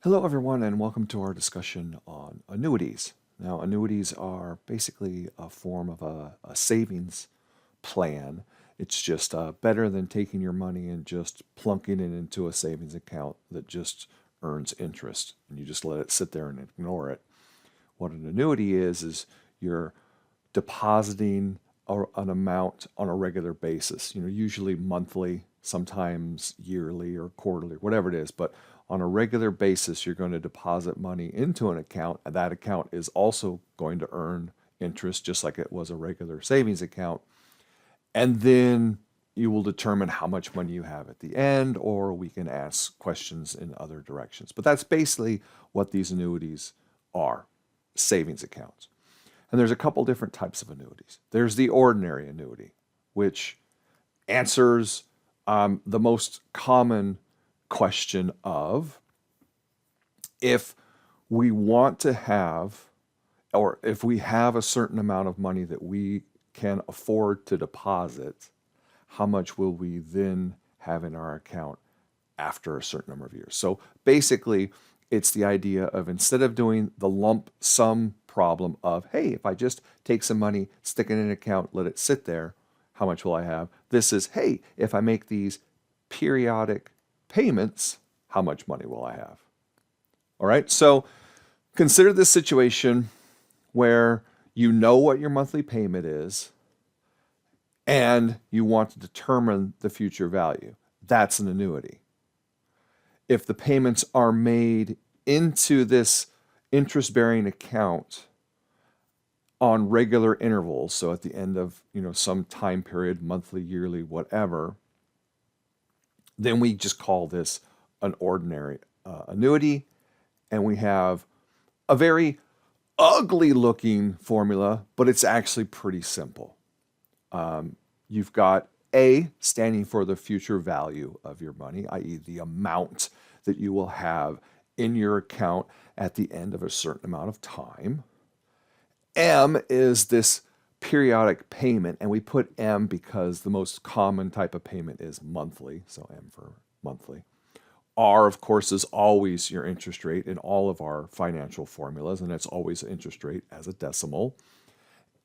Hello, everyone, and welcome to our discussion on annuities. Now, annuities are basically a form of a savings plan. It's just better than taking your money and just plunking it into a savings account that just earns interest, and you just let it sit there and ignore it. What an annuity is you're depositing an amount on a regular basis, usually monthly, sometimes yearly or quarterly, whatever it is. But on a regular basis, you're going to deposit money into an account, and that account is also going to earn interest just like it was a regular savings account. And then you will determine how much money you have at the end, or we can ask questions in other directions. But that's basically what these annuities are, savings accounts. And there's a couple different types of annuities. There's the ordinary annuity, which answers the most common question of if we want to have, or if we have a certain amount of money that we can afford to deposit, how much will we then have in our account after a certain number of years? So basically, it's the idea of instead of doing the lump sum problem of, hey, if I just take some money, stick it in an account, let it sit there, how much will I have? This is, hey, if I make these periodic payments, how much money will I have? All right, so consider this situation where you know what your monthly payment is and you want to determine the future value. That's an annuity. If the payments are made into this interest-bearing account on regular intervals, so at the end of some time period, monthly, yearly, whatever, then we just call this an ordinary annuity, and we have a very ugly looking formula, but it's actually pretty simple. You've got A standing for the future value of your money, i.e. the amount that you will have in your account at the end of a certain amount of time. M is this periodic payment, and we put M because the most common type of payment is monthly, so M for monthly. R, of course, is always your interest rate in all of our financial formulas, and it's always interest rate as a decimal.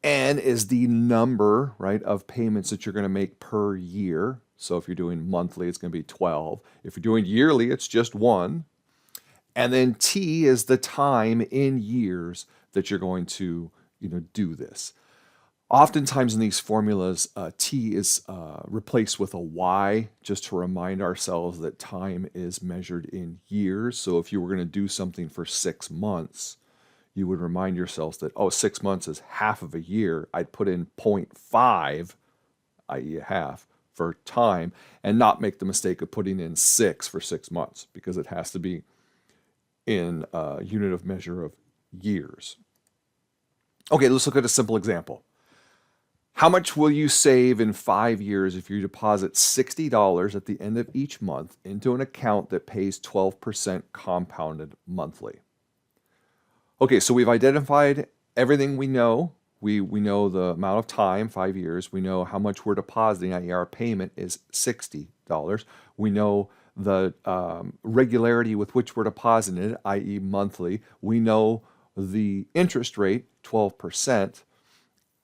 N is the number, right, of payments that you're going to make per year. So if you're doing monthly, it's going to be 12. If you're doing yearly, it's just 1. And then T is the time in years that you're going to, do this. Oftentimes in these formulas, T is replaced with a Y just to remind ourselves that time is measured in years. So if you were going to do something for 6 months, you would remind yourselves that, 6 months is half of a year. I'd put in 0.5, i.e. a half, for time, and not make the mistake of putting in 6 for 6 months, because it has to be in a unit of measure of years. Okay, let's look at a simple example. How much will you save in 5 years if you deposit $60 at the end of each month into an account that pays 12% compounded monthly? Okay, so we've identified everything we know. We know the amount of time, 5 years. We know how much we're depositing, i.e. our payment is $60. We know the regularity with which we're depositing it, i.e. monthly. We know the interest rate, 12%.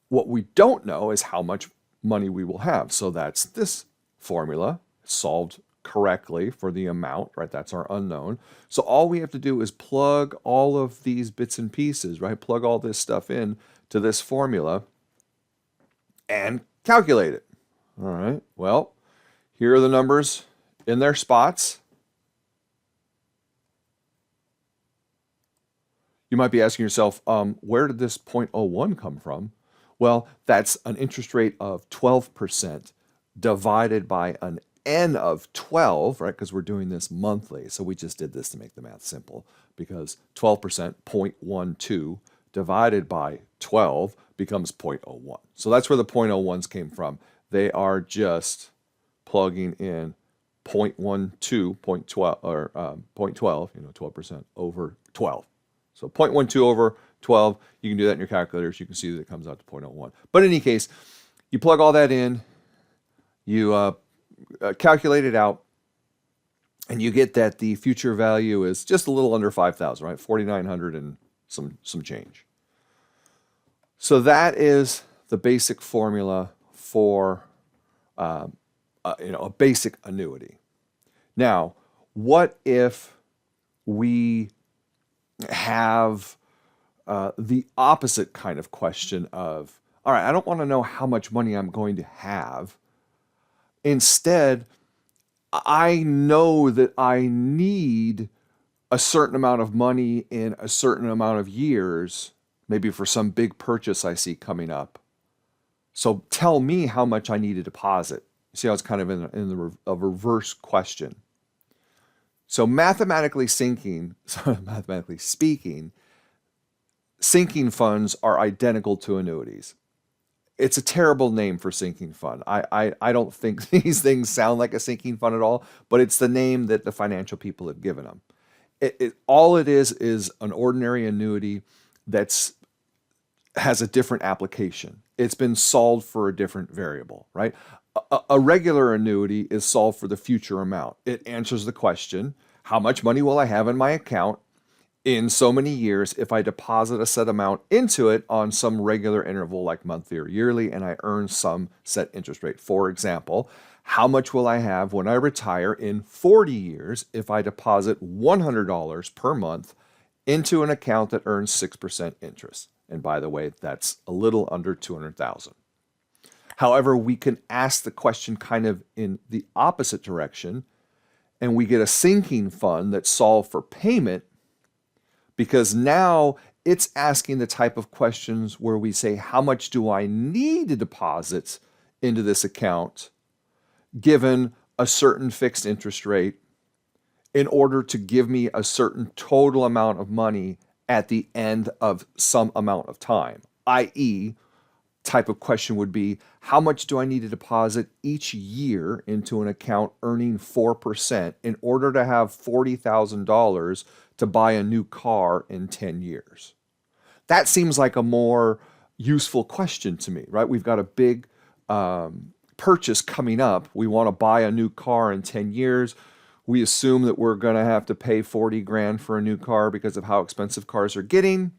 What we don't know is how much money we will have. So that's this formula solved correctly for the amount, right? That's our unknown. So all we have to do is plug all of these bits and pieces, right? Plug all this stuff in to this formula and calculate it. All right. Well, here are the numbers in their spots. You might be asking yourself, where did this 0.01 come from? Well, that's an interest rate of 12% divided by an N of 12, right? Because we're doing this monthly. So we just did this to make the math simple, because 12%, 0.12, divided by 12 becomes 0.01. So that's where the 0.01s came from. They are just plugging in 0.12, 0.12, or 0.12, 12% over 12. So 0.12 over 12, you can do that in your calculators. You can see that it comes out to 0.01. But in any case, you plug all that in, you calculate it out, And you get that the future value is just a little under 5,000, right? 4,900 and some change. So that is the basic formula for a basic annuity. Now, what if we have the opposite kind of question of, all right, I don't want to know how much money I'm going to have. Instead, I know that I need a certain amount of money in a certain amount of years, maybe for some big purchase I see coming up. So tell me how much I need to deposit. See how it's kind of in a reverse question. So mathematically speaking, sinking funds are identical to annuities. It's a terrible name for sinking fund. I don't think these things sound like a sinking fund at all, but it's the name that the financial people have given them. All it is an ordinary annuity that's has a different application. It's been solved for a different variable, right? A regular annuity is solved for the future amount. It answers the question, how much money will I have in my account in so many years if I deposit a set amount into it on some regular interval like monthly or yearly and I earn some set interest rate. For example, how much will I have when I retire in 40 years if I deposit $100 per month into an account that earns 6% interest? And by the way, that's a little under 200,000. However, we can ask the question kind of in the opposite direction, and we get a sinking fund that's solved for payment, because now it's asking the type of questions where we say, how much do I need to deposit into this account given a certain fixed interest rate in order to give me a certain total amount of money at the end of some amount of time, i.e., type of question would be, how much do I need to deposit each year into an account earning 4% in order to have $40,000 to buy a new car in 10 years? That seems like a more useful question to me, right? We've got a big purchase coming up. We want to buy a new car in 10 years. We assume that we're going to have to pay 40 grand for a new car because of how expensive cars are getting.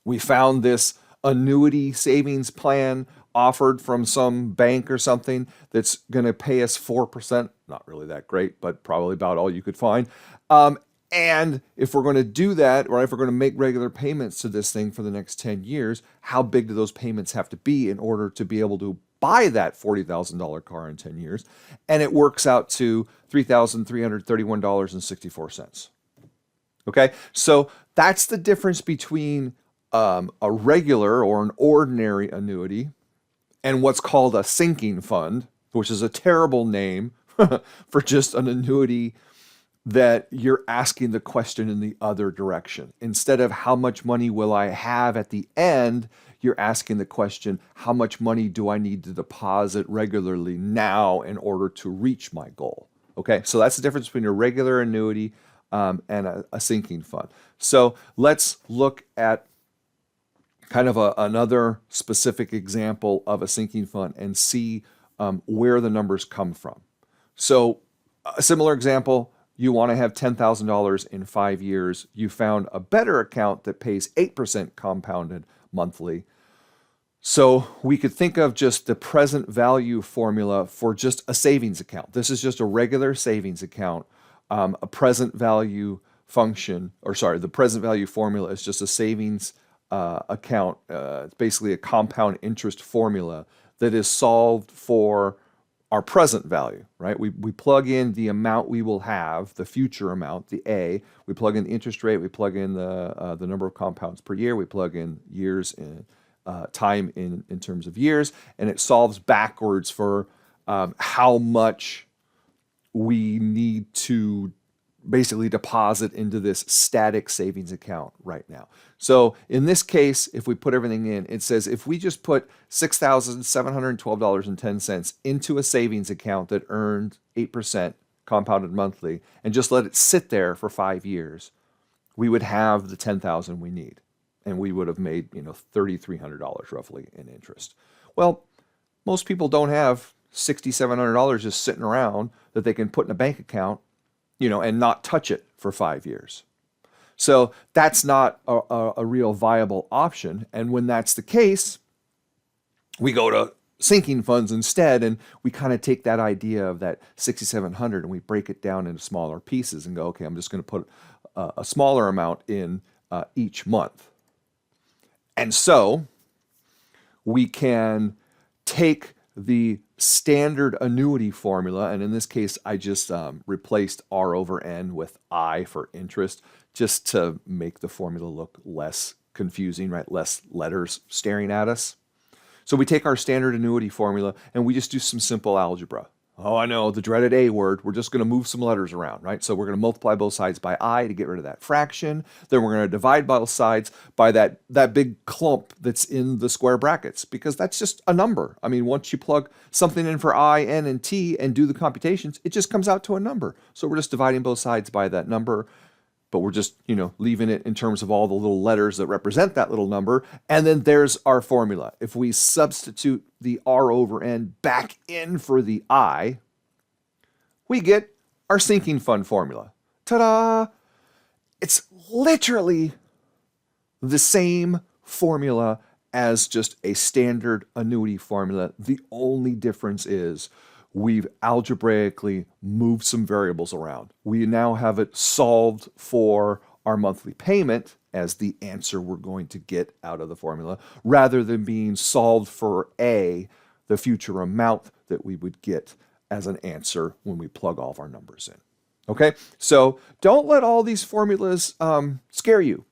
We found this annuity savings plan offered from some bank or something that's going to pay us 4%. Not really that great, but probably about all you could find. And if we're going to do that, or if we're going to make regular payments to this thing for the next 10 years, how big do those payments have to be in order to be able to buy that $40,000 car in 10 years? And it works out to $3,331.64. Okay, so that's the difference between a regular or an ordinary annuity and what's called a sinking fund, which is a terrible name for just an annuity that you're asking the question in the other direction. Instead of how much money will I have at the end, you're asking the question, how much money do I need to deposit regularly now in order to reach my goal? Okay, so that's the difference between a regular annuity and a sinking fund. So let's look at kind of another specific example of a sinking fund and see where the numbers come from. So a similar example, you want to have $10,000 in 5 years. You found a better account that pays 8% compounded monthly. So we could think of just the present value formula for just a savings account. This is just a regular savings account. A present value function, the present value formula is just a savings account. It's basically a compound interest formula that is solved for our present value, right? We plug in the amount we will have, the future amount, the A. We plug in the interest rate. We plug in the number of compounds per year. We plug in years in time in terms of years, and it solves backwards for how much we need to basically deposit into this static savings account right now. So in this case, if we put everything in, it says if we just put $6,712.10 into a savings account that earned 8% compounded monthly and just let it sit there for 5 years, we would have the $10,000 we need. And we would have made, $3,300 roughly in interest. Well, most people don't have $6,700 just sitting around that they can put in a bank account and not touch it for 5 years. So that's not a real viable option. And when that's the case, we go to sinking funds instead, and we kind of take that idea of that 6,700 and we break it down into smaller pieces and go, okay, I'm just going to put a smaller amount in each month. And so we can take the standard annuity formula, and in this case, I just replaced R over N with I for interest, just to make the formula look less confusing, right? Less letters staring at us. So we take our standard annuity formula and we just do some simple algebra. Oh, I know, the dreaded A word. We're just going to move some letters around, right? So we're going to multiply both sides by I to get rid of that fraction. Then we're going to divide both sides by that big clump that's in the square brackets, because that's just a number. I mean, once you plug something in for I, N, and T and do the computations, it just comes out to a number. So we're just dividing both sides by that number, but we're just, leaving it in terms of all the little letters that represent that little number. And then there's our formula. If we substitute the R over N back in for the I, we get our sinking fund formula. Ta-da! It's literally the same formula as just a standard annuity formula. The only difference is we've algebraically moved some variables around. We now have it solved for our monthly payment as the answer we're going to get out of the formula, rather than being solved for A, the future amount that we would get as an answer when we plug all of our numbers in. Okay, so don't let all these formulas scare you.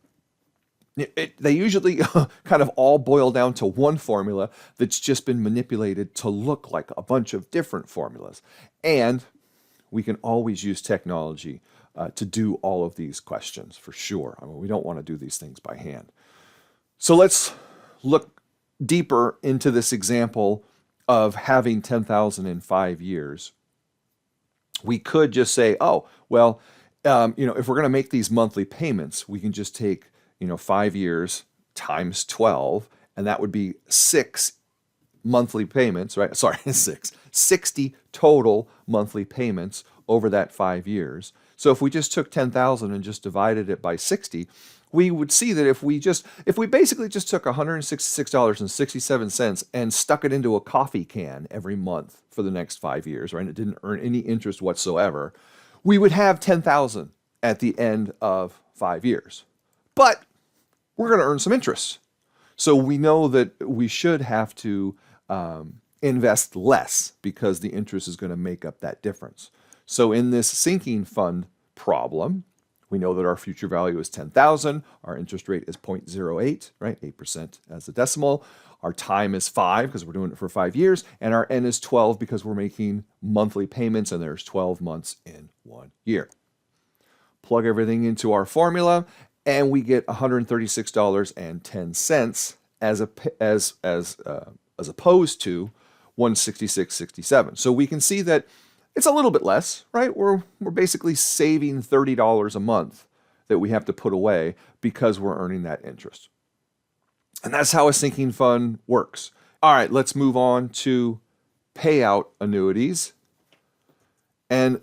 They usually kind of all boil down to one formula that's just been manipulated to look like a bunch of different formulas. And we can always use technology to do all of these questions for sure. I mean, we don't want to do these things by hand. So let's look deeper into this example of having 10,000 in 5 years. We could just say, oh, well, if we're going to make these monthly payments, we can just take 5 years times 12, and that would be 6 monthly payments, right? Sorry, 60 total monthly payments over that 5 years. So if we just took 10,000 and just divided it by 60, we would see that if we basically just took $166.67 and stuck it into a coffee can every month for the next 5 years, right? And it didn't earn any interest whatsoever, we would have 10,000 at the end of 5 years. But we're going to earn some interest. So we know that we should have to invest less because the interest is going to make up that difference. So in this sinking fund problem, we know that our future value is 10,000. Our interest rate is 0.08, right? 8% as a decimal. Our time is 5 because we're doing it for 5 years. And our N is 12 because we're making monthly payments, and there's 12 months in 1 year. Plug everything into our formula, and we get $136.10 as opposed to $166.67. So we can see that it's a little bit less, right? We're basically saving $30 a month that we have to put away because we're earning that interest. And that's how a sinking fund works. All right, let's move on to payout annuities. And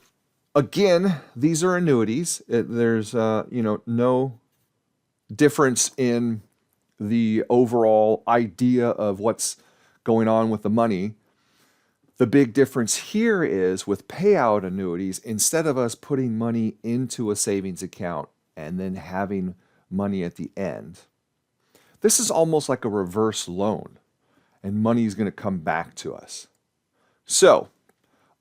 again, these are annuities. There's no difference in the overall idea of what's going on with the money. The big difference here is with payout annuities, instead of us putting money into a savings account and then having money at the end, this is almost like a reverse loan, and money is going to come back to us. So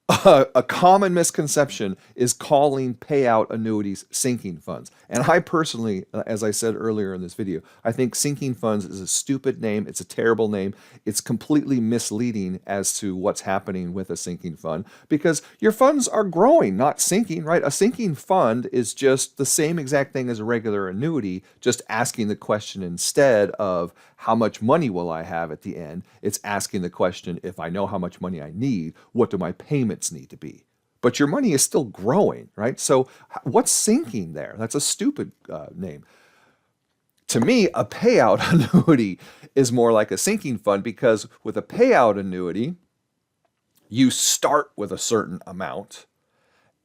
a common misconception is calling payout annuities sinking funds. And I personally, as I said earlier in this video, I think sinking funds is a stupid name. It's a terrible name. It's completely misleading as to what's happening with a sinking fund, because your funds are growing, not sinking, right? A sinking fund is just the same exact thing as a regular annuity, just asking the question instead of how much money will I have at the end. It's asking the question, if I know how much money I need, what do my payments need to be? But your money is still growing, right? So what's sinking there? That's a stupid name. To me, a payout annuity is more like a sinking fund, because with a payout annuity, you start with a certain amount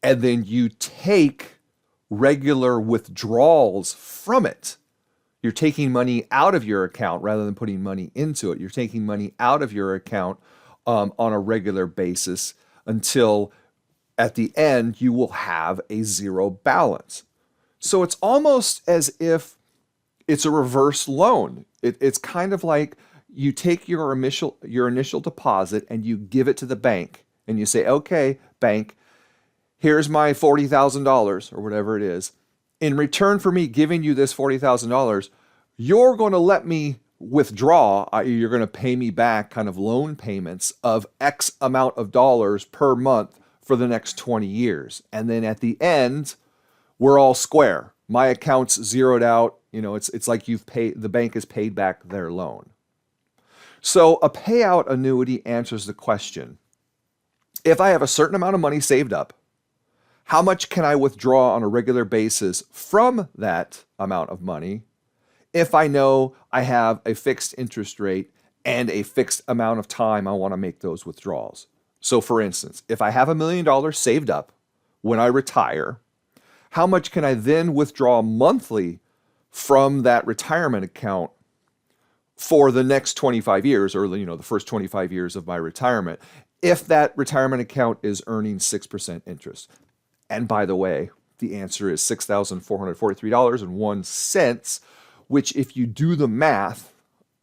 and then you take regular withdrawals from it. You're taking money out of your account rather than putting money into it. You're taking money out of your account on a regular basis until at the end you will have a zero balance. So it's almost as if it's a reverse loan. It's kind of like you take your initial deposit and you give it to the bank and you say, okay, bank, here's my $40,000 or whatever it is. In return for me giving you this $40,000, you're going to let me withdraw, you're going to pay me back kind of loan payments of X amount of dollars per month for the next 20 years. And then at the end, we're all square. My account's zeroed out. It's like the bank has paid back their loan. So a payout annuity answers the question, if I have a certain amount of money saved up, how much can I withdraw on a regular basis from that amount of money if I know I have a fixed interest rate and a fixed amount of time I want to make those withdrawals? So for instance, if I have $1 million saved up when I retire, how much can I then withdraw monthly from that retirement account for the next 25 years, or the first 25 years of my retirement, if that retirement account is earning 6% interest? And by the way, the answer is $6,443.01, which if you do the math,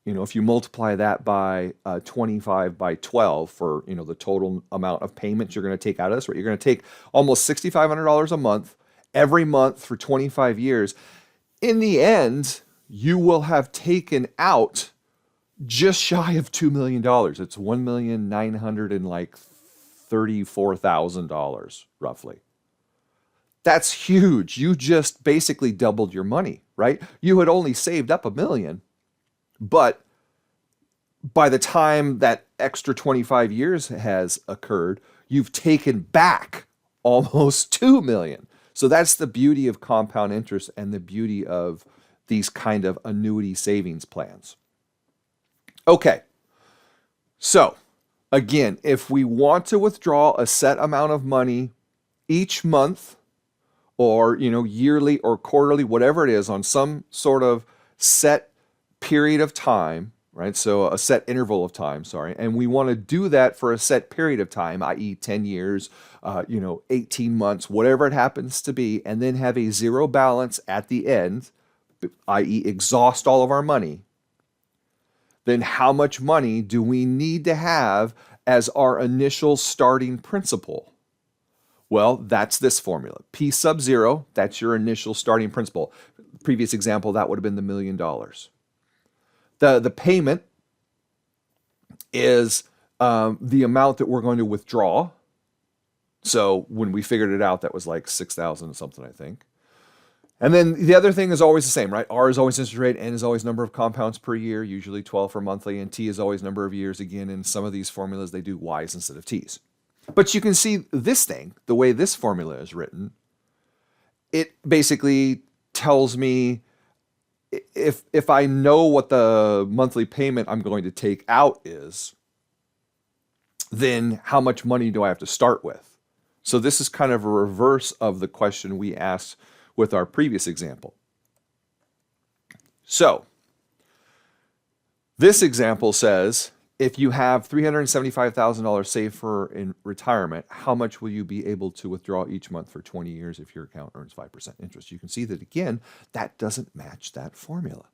if you multiply that by 25 by 12 for, the total amount of payments you're going to take out of this, right? You're going to take almost $6,500 a month, every month for 25 years. In the end, you will have taken out just shy of $2 million. It's $1,934,000 roughly. That's huge. You just basically doubled your money, right? You had only saved up $1 million, but by the time that extra 25 years has occurred, you've taken back almost $2 million. So that's the beauty of compound interest and the beauty of these kind of annuity savings plans. Okay, so again, if we want to withdraw a set amount of money each month, or yearly or quarterly, whatever it is, on some sort of set period of time, right? So a set interval of time, and we want to do that for a set period of time, i.e. 10 years, 18 months, whatever it happens to be, and then have a zero balance at the end, i.e. exhaust all of our money, then how much money do we need to have as our initial starting principal? Well, that's this formula. P sub 0, that's your initial starting principal. Previous example, that would have been the $1 million. The payment is the amount that we're going to withdraw. So when we figured it out, that was like 6,000 something, I think. And then the other thing is always the same, right? R is always interest rate, N is always number of compounds per year, usually 12 for monthly, and T is always number of years. Again, in some of these formulas, they do Y's instead of T's. But you can see this thing, the way this formula is written, it basically tells me if I know what the monthly payment I'm going to take out is, then how much money do I have to start with? So this is kind of a reverse of the question we asked with our previous example. So this example says, if you have $375,000 saved for in retirement, how much will you be able to withdraw each month for 20 years if your account earns 5% interest? You can see that, again, that doesn't match that formula,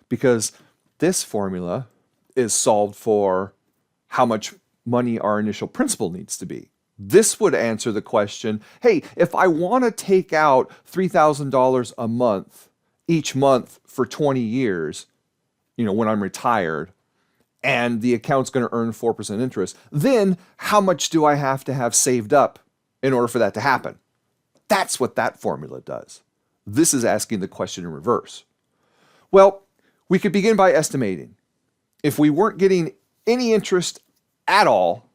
because this formula is solved for how much money our initial principal needs to be. This would answer the question, hey, if I want to take out $3,000 a month each month for 20 years, when I'm retired, and the account's going to earn 4% interest, then how much do I have to have saved up in order for that to happen? That's what that formula does. This is asking the question in reverse. Well, we could begin by estimating. If we weren't getting any interest at all,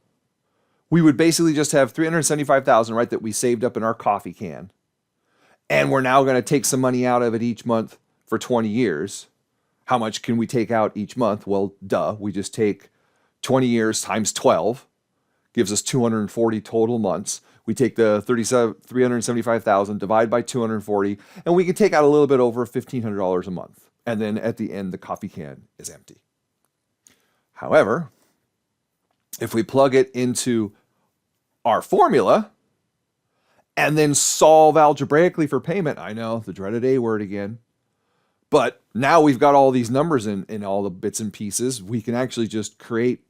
we would basically just have $375,000, right, that we saved up in our coffee can. And we're now going to take some money out of it each month for 20 years. How much can we take out each month? Well, duh, we just take 20 years times 12, gives us 240 total months. We take the 375,000, divide by 240, and we can take out a little bit over $1,500 a month. And then at the end, the coffee can is empty. However, if we plug it into our formula and then solve algebraically for payment, I know, the dreaded A word again, but now we've got all these numbers in all the bits and pieces. We can actually just create,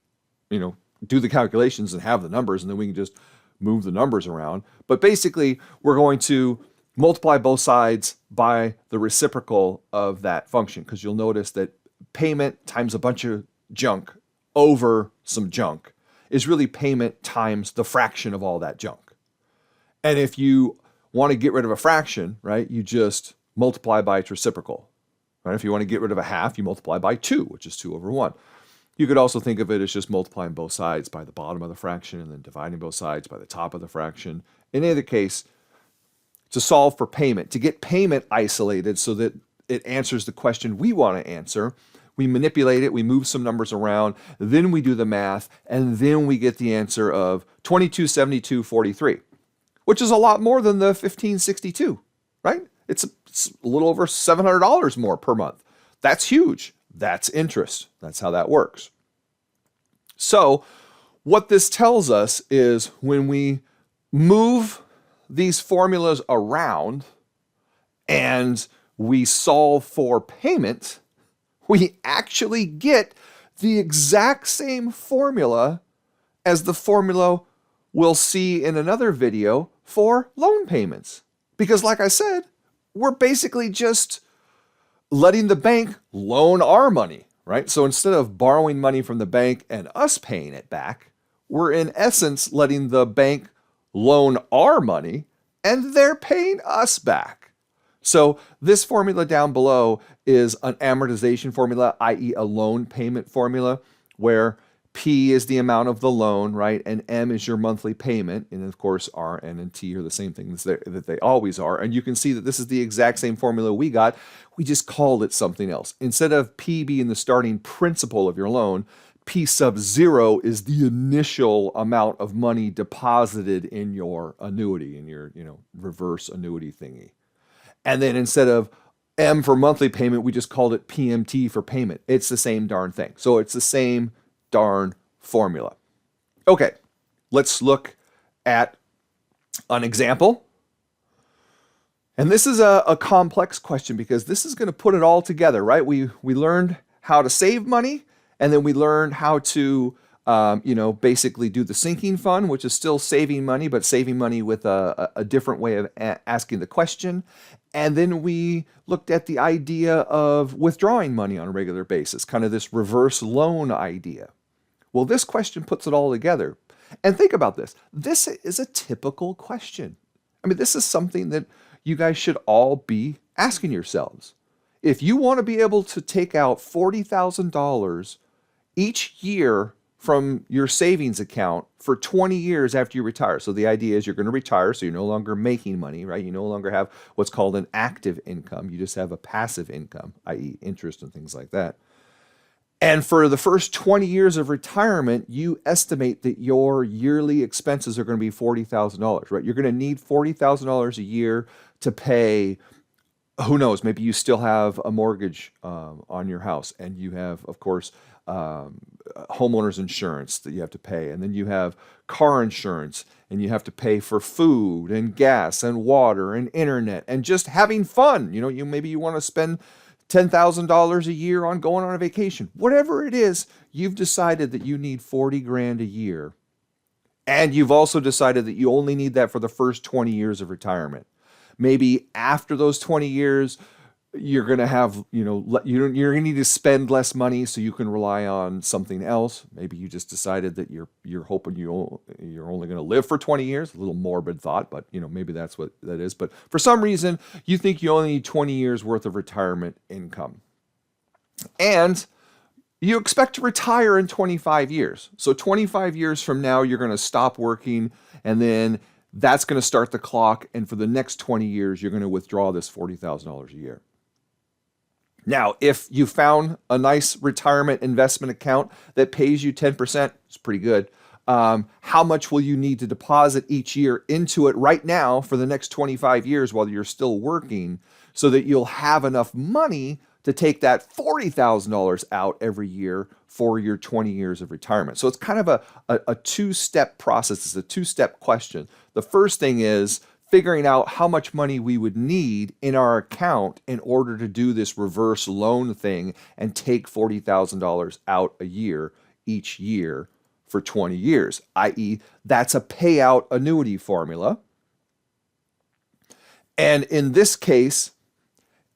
do the calculations and have the numbers, and then we can just move the numbers around. But basically, we're going to multiply both sides by the reciprocal of that function, because you'll notice that payment times a bunch of junk over some junk is really payment times the fraction of all that junk. And if you want to get rid of a fraction, right, you just multiply by its reciprocal. Right? If you want to get rid of a half, you multiply by 2, which is 2 over 1. You could also think of it as just multiplying both sides by the bottom of the fraction and then dividing both sides by the top of the fraction. In either case, to solve for payment, to get payment isolated so that it answers the question we want to answer, we manipulate it, we move some numbers around, then we do the math, and then we get the answer of 2272.43, which is a lot more than the 1562, right? It's a little over $700 more per month. That's huge. That's interest. That's how that works. So what this tells us is when we move these formulas around and we solve for payment, we actually get the exact same formula as the formula we'll see in another video for loan payments. Because like I said, we're basically just letting the bank loan our money, right? So instead of borrowing money from the bank and us paying it back, we're in essence letting the bank loan our money and they're paying us back. So this formula down below is an amortization formula, i.e. a loan payment formula, where P is the amount of the loan, right? And M is your monthly payment. And of course, R, N, and T are the same things that they always are. And you can see that this is the exact same formula we got. We just called it something else. Instead of P being the starting principal of your loan, P sub 0 is the initial amount of money deposited in your annuity, in your reverse annuity thingy. And then instead of M for monthly payment, we just called it PMT for payment. It's the same darn thing. So it's the same darn formula. Okay, let's look at an example. And this is a complex question because this is going to put it all together, right? We learned how to save money, and then we learned how to basically do the sinking fund, which is still saving money, but saving money with a different way of asking the question. And then we looked at the idea of withdrawing money on a regular basis, kind of this reverse loan idea. Well, this question puts it all together. And think about this. This is a typical question. I mean, this is something that you guys should all be asking yourselves. If you want to be able to take out $40,000 each year from your savings account for 20 years after you retire. So the idea is you're going to retire, so you're no longer making money, right? You no longer have what's called an active income. You just have a passive income, i.e. interest and things like that. And for the first 20 years of retirement, you estimate that your yearly expenses are going to be $40,000, right? You're going to need $40,000 a year to pay, who knows, maybe you still have a mortgage on your house, and you have, of course, homeowners insurance that you have to pay, and then you have car insurance, and you have to pay for food and gas and water and internet and just having fun. Maybe you want to spend $10,000 a year on going on a vacation. Whatever it is, you've decided that you need 40 grand a year. And you've also decided that you only need that for the first 20 years of retirement. Maybe after those 20 years, you're going to have, you're going to need to spend less money so you can rely on something else. Maybe you just decided that you're hoping you're only going to live for 20 years. A little morbid thought, but maybe that's what that is. But for some reason, you think you only need 20 years worth of retirement income. And you expect to retire in 25 years. So 25 years from now, you're going to stop working, and then that's going to start the clock. And for the next 20 years, you're going to withdraw this $40,000 a year. Now, if you found a nice retirement investment account that pays you 10%, it's pretty good. How much will you need to deposit each year into it right now for the next 25 years while you're still working, so that you'll have enough money to take that $40,000 out every year for your 20 years of retirement. So it's kind of a two-step process. It's a two-step question. The first thing is figuring out how much money we would need in our account in order to do this reverse loan thing and take $40,000 out a year each year for 20 years, i.e., that's a payout annuity formula. And in this case,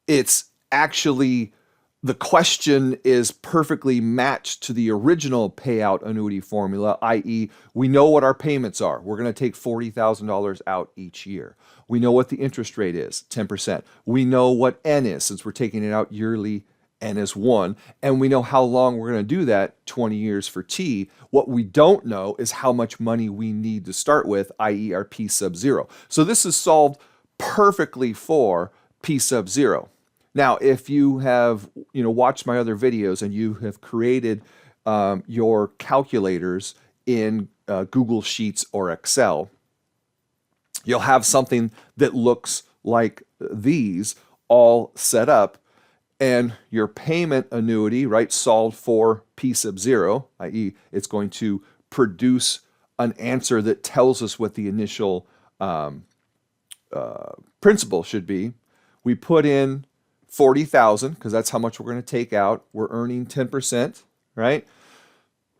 it's actually, the question is perfectly matched to the original payout annuity formula, i.e., we know what our payments are. We're going to take $40,000 out each year. We know what the interest rate is, 10%. We know what N is, since we're taking it out yearly. N is 1, and we know how long we're going to do that, 20 years for T. What we don't know is how much money we need to start with, i.e. our P sub 0. So this is solved perfectly for P sub 0. Now, if you have watched my other videos and you have created your calculators in Google Sheets or Excel, you'll have something that looks like these all set up. And your payment annuity, right, solved for P sub 0, i.e. it's going to produce an answer that tells us what the initial principal should be. We put in 40,000 because that's how much we're going to take out. We're earning 10%, right?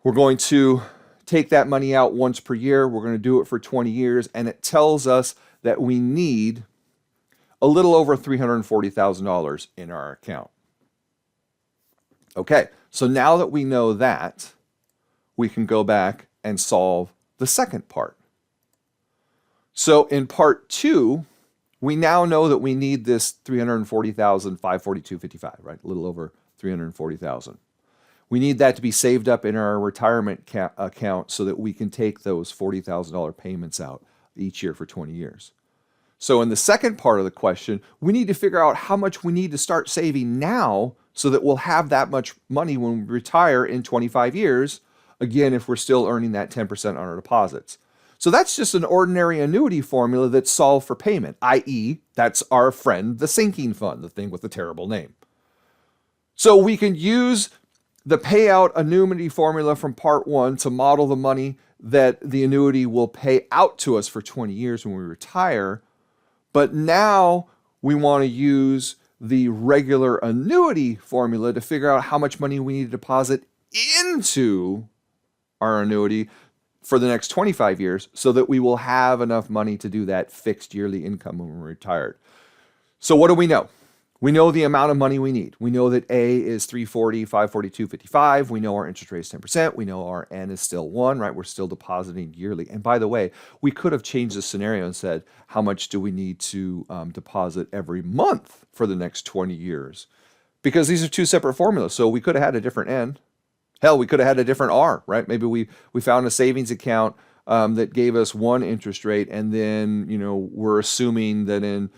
We're going to take that money out once per year. We're going to do it for 20 years, and it tells us that we need a little over $340,000 in our account. Okay, so now that we know that, we can go back and solve the second part. So in part 2, we now know that we need this $340,542.55, right? A little over $340,000. We need that to be saved up in our retirement account so that we can take those $40,000 payments out each year for 20 years. So in the second part of the question, we need to figure out how much we need to start saving now so that we'll have that much money when we retire in 25 years, again, if we're still earning that 10% on our deposits. So that's just an ordinary annuity formula that's solved for payment, i.e., that's our friend, the sinking fund, the thing with the terrible name. So we can use the payout annuity formula from part 1 to model the money that the annuity will pay out to us for 20 years when we retire. But now we want to use the regular annuity formula to figure out how much money we need to deposit into our annuity for the next 25 years so that we will have enough money to do that fixed yearly income when we're retired. So what do we know? We know the amount of money we need. We know that A is 340, 542.55. We know our interest rate is 10%. We know our N is still 1, right? We're still depositing yearly. And by the way, we could have changed the scenario and said, how much do we need to deposit every month for the next 20 years? Because these are two separate formulas. So we could have had a different N. Hell, we could have had a different R, right? Maybe we found a savings account that gave us one interest rate, and then, we're assuming that in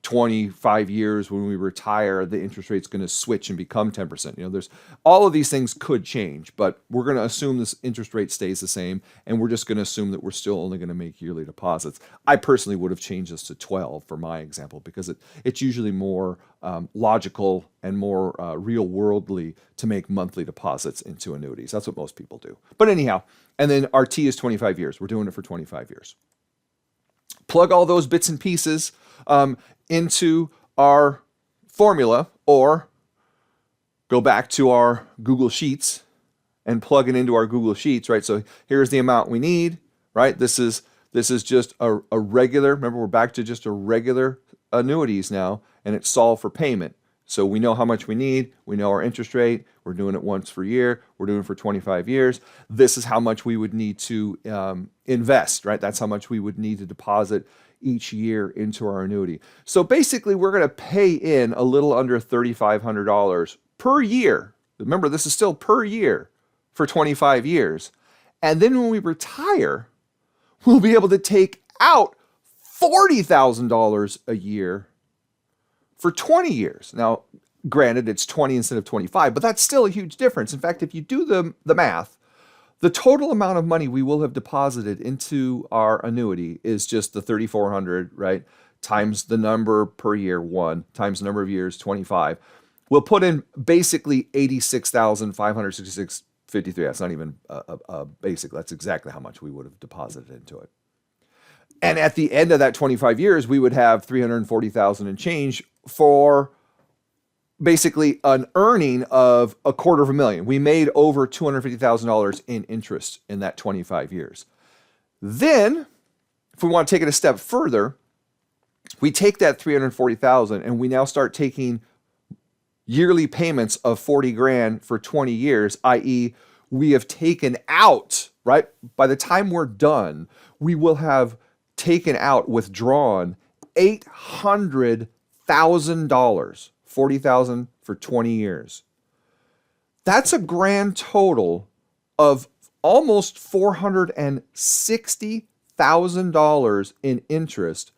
25 years when we retire, the interest rate's going to switch and become 10%. There's all of these things could change, but we're going to assume this interest rate stays the same, and we're just going to assume that we're still only going to make yearly deposits. I personally would have changed this to 12 for my example, because it's usually more logical and more real worldly to make monthly deposits into annuities. That's what most people do. But anyhow, and then our T is 25 years. We're doing it for 25 years. Plug all those bits and pieces into our formula, or go back to our Google Sheets and plug it into our Google Sheets, right? So here's the amount we need, right? This is just a regular, remember we're back to just a regular annuities now, and it's solved for payment. So we know how much we need, we know our interest rate, we're doing it once per year, we're doing it for 25 years. This is how much we would need to invest, right? That's how much we would need to deposit each year into our annuity. So basically, we're going to pay in a little under $3,500 per year. Remember, this is still per year for 25 years. And then when we retire, we'll be able to take out $40,000 a year for 20 years. Now, granted, it's 20 instead of 25, but that's still a huge difference. In fact, if you do the math, The total amount of money we will have deposited into our annuity is just the 3,400, right? Times the number per year, 1, times the number of years, 25. We'll put in basically 86,566.53. That's not even a basic. That's exactly how much we would have deposited into it. And at the end of that 25 years, we would have 340,000 and change for basically an earning of $250,000. We made over $250,000 in interest in that 25 years. Then, if we want to take it a step further, we take that 340,000 and we now start taking yearly payments of 40 grand for 20 years, i.e., we have taken out, right? By the time we're done, we will have taken out, withdrawn $800,000. 40,000 for 20 years. That's a grand total of almost $460,000 in interest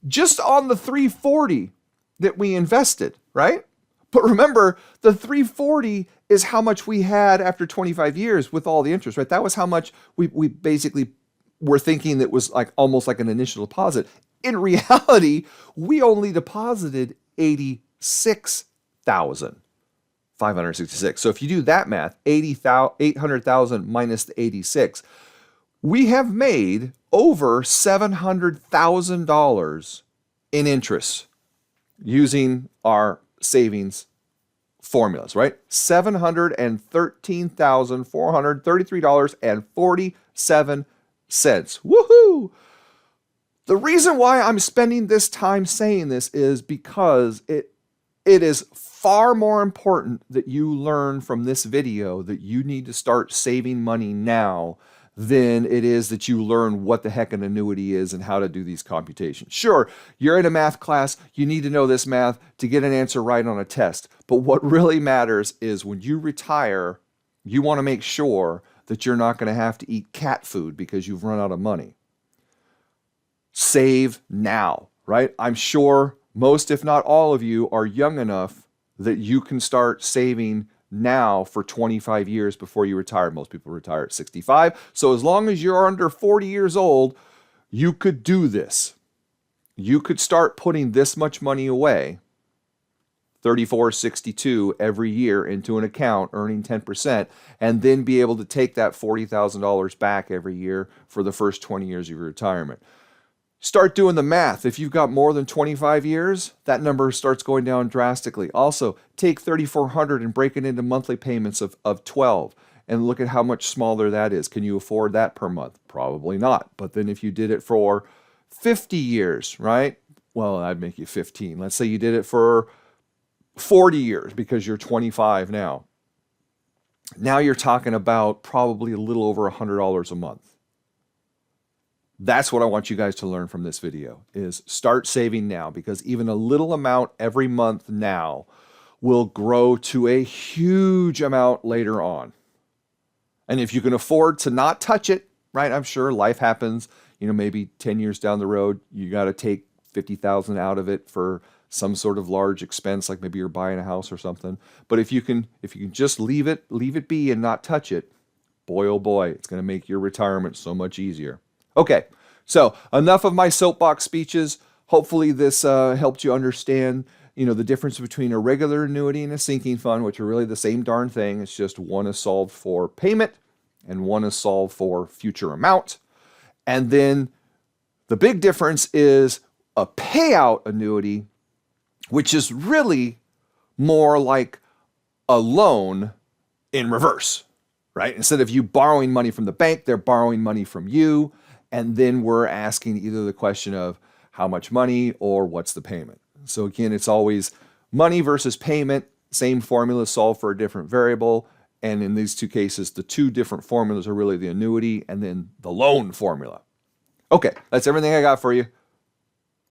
just on the 340 that we invested, right? But remember, the 340 is how much we had after 25 years with all the interest, right? That was how much we basically were thinking that was like almost like an initial deposit. In reality, we only deposited 86,566. So if you do that math, 800,000 minus the 86, we have made over $700,000 in interest using our savings formulas, right? $713,433.47. Woohoo! The reason why I'm spending this time saying this is because it is far more important that you learn from this video that you need to start saving money now than it is that you learn what the heck an annuity is and how to do these computations. Sure, you're in a math class, you need to know this math to get an answer right on a test. But what really matters is when you retire, you want to make sure that you're not going to have to eat cat food because you've run out of money. Save now, right? I'm sure most, if not all of you, are young enough that you can start saving now for 25 years before you retire. Most people retire at 65. So as long as you're under 40 years old, you could do this. You could start putting this much money away, $34.62 every year into an account, earning 10%, and then be able to take that $40,000 back every year for the first 20 years of your retirement. Start doing the math. If you've got more than 25 years, that number starts going down drastically. Also, take $3,400 and break it into monthly payments of 12 and look at how much smaller that is. Can you afford that per month? Probably not. But then if you did it for 50 years, right? Well, I'd make you 15. Let's say you did it for 40 years because you're 25 now. Now you're talking about probably a little over $100 a month. That's what I want you guys to learn from this video, is start saving now, because even a little amount every month now will grow to a huge amount later on. And if you can afford to not touch it, right? I'm sure life happens, maybe 10 years down the road, you got to take 50,000 out of it for some sort of large expense, like maybe you're buying a house or something. But if you can just leave it be and not touch it, boy, oh boy, it's going to make your retirement so much easier. Okay, so enough of my soapbox speeches. Hopefully this helped you understand, the difference between a regular annuity and a sinking fund, which are really the same darn thing. It's just one is solved for payment and one is solved for future amount. And then the big difference is a payout annuity, which is really more like a loan in reverse, right? Instead of you borrowing money from the bank, they're borrowing money from you. And then we're asking either the question of how much money or what's the payment. So again, it's always money versus payment, same formula solved for a different variable. And in these two cases, the two different formulas are really the annuity and then the loan formula. Okay, that's everything I got for you.